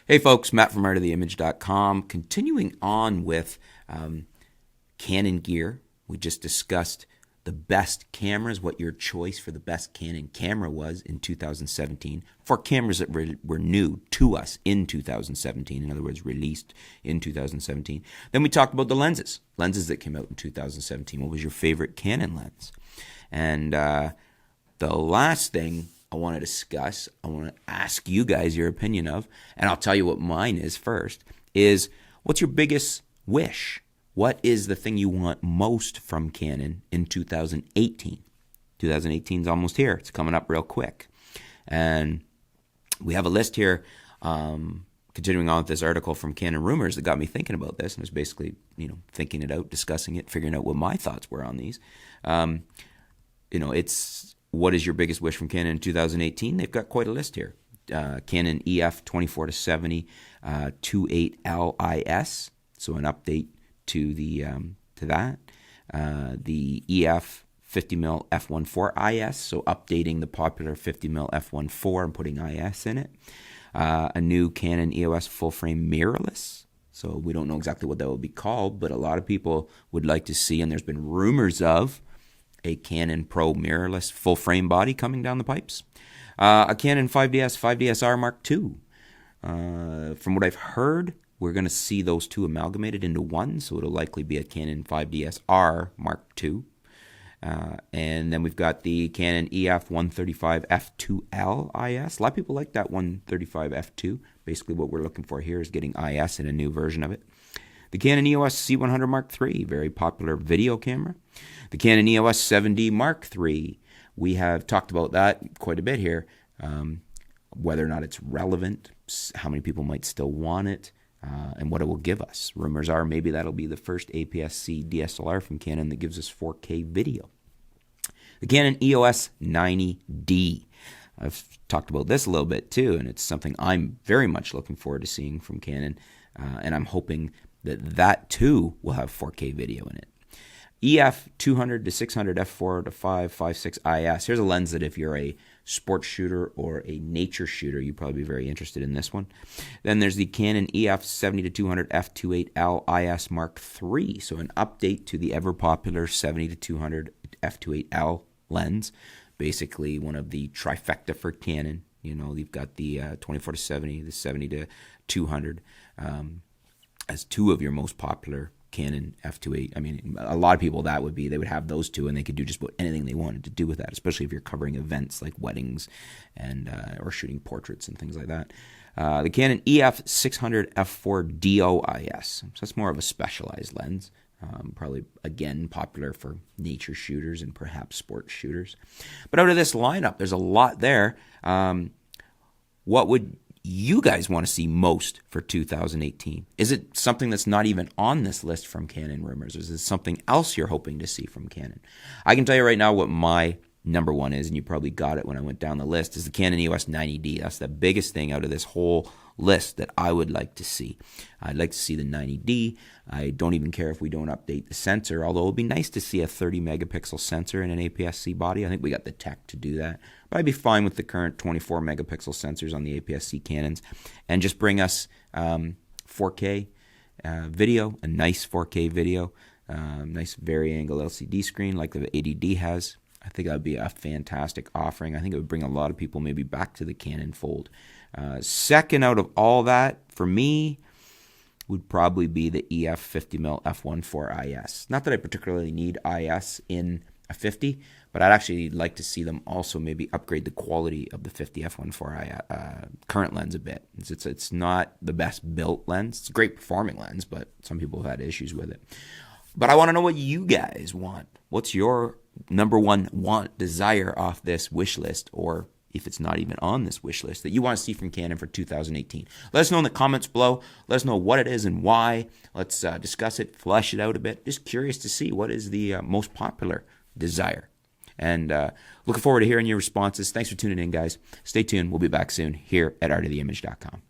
Hey folks, Matt from artoftheimage.com. Continuing on with Canon gear. We just discussed the best cameras, what your choice for the best Canon camera was in 2017 for cameras that were new to us in 2017, in other words, released in 2017. Then we talked about the lenses that came out in 2017. What was your favorite Canon lens? And the last thing I want to discuss, I want to ask you guys your opinion of, and I'll tell you what mine is first, is what's your biggest wish? What is the thing you want most from Canon in 2018? 2018 is almost here. It's coming up real quick. And we have a list here, continuing on with this article from Canon Rumors that got me thinking about this, and it was basically, thinking it out, discussing it, figuring out what my thoughts were on these. It's what is your biggest wish from Canon in 2018? They've got quite a list here. Canon Ef 24-70 28 L Is, so an update to that. The Ef 50mm f1.4 IS, so updating the popular 50mm f1.4 and putting IS in it. A new Canon EOS full-frame mirrorless. So we don't know exactly what that will be called, but a lot of people would like to see, and there's been rumors of, a Canon Pro mirrorless full-frame body coming down the pipes. A Canon 5DSR Mark II. From what I've heard, we're going to see those two amalgamated into one, so it'll likely be a Canon 5DSR Mark II. And then we've got the Canon EF 135 F2L IS. A lot of people like that 135 F2. Basically what we're looking for here is getting IS in a new version of it. The Canon EOS C100 Mark III, very popular video camera. The Canon EOS 7D Mark III. We have talked about that quite a bit here, whether or not it's relevant, how many people might still want it, and what it will give us. Rumors are maybe that'll be the first APS-C DSLR from Canon that gives us 4K video. The Canon EOS 90D. I've talked about this a little bit too, and it's something I'm very much looking forward to seeing from Canon, and I'm hoping that too will have 4K video in it. EF 200 to 600 f4 to 5.56 IS. Here's a lens that if you're a sports shooter or a nature shooter, you'd probably be very interested in this one. Then there's the Canon EF 70 to 200 f28 L Is Mark III. So an update to the ever popular 70 to 200 f28 L lens. Basically one of the trifecta for Canon. You've got the 24 to 70, the 70 to 200 as two of your most popular Canon f2.8. I mean, a lot of people they would have those two and they could do just about anything they wanted to do with that, especially if you're covering events like weddings and or shooting portraits and things like that. The Canon EF 600 f4 DOIS. So that's more of a specialized lens. Probably, again, popular for nature shooters and perhaps sports shooters. But out of this lineup, there's a lot there. What would you guys want to see most for 2018? Is it something that's not even on this list from Canon Rumors? Or is it something else you're hoping to see from Canon? I can tell you right now what my number one is, and you probably got it when I went down the list, is the Canon EOS 90D. That's the biggest thing out of this whole list that I would like to see. I'd like to see the 90D. I don't even care if we don't update the sensor, although it would be nice to see a 30 megapixel sensor in an APS-C body. I think we got the tech to do that. But I'd be fine with the current 24 megapixel sensors on the APS-C Canons and just bring us 4K video, a nice 4K video, nice vari-angle LCD screen like the ADD has. I think that would be a fantastic offering. I think it would bring a lot of people maybe back to the Canon fold. Second out of all that, for me, would probably be the EF 50mm f1.4 IS. Not that I particularly need IS in a 50, but I'd actually like to see them also maybe upgrade the quality of the 50 f1.4 current lens a bit. It's not the best built lens. It's a great performing lens, but some people have had issues with it. But I want to know what you guys want. What's your number one desire off this wish list, or if it's not even on this wish list, that you want to see from Canon for 2018. Let us know in the comments below. Let us know what it is and why. Let's discuss it, flesh it out a bit. Just curious to see what is the most popular desire. And looking forward to hearing your responses. Thanks for tuning in, guys. Stay tuned. We'll be back soon here at artoftheimage.com.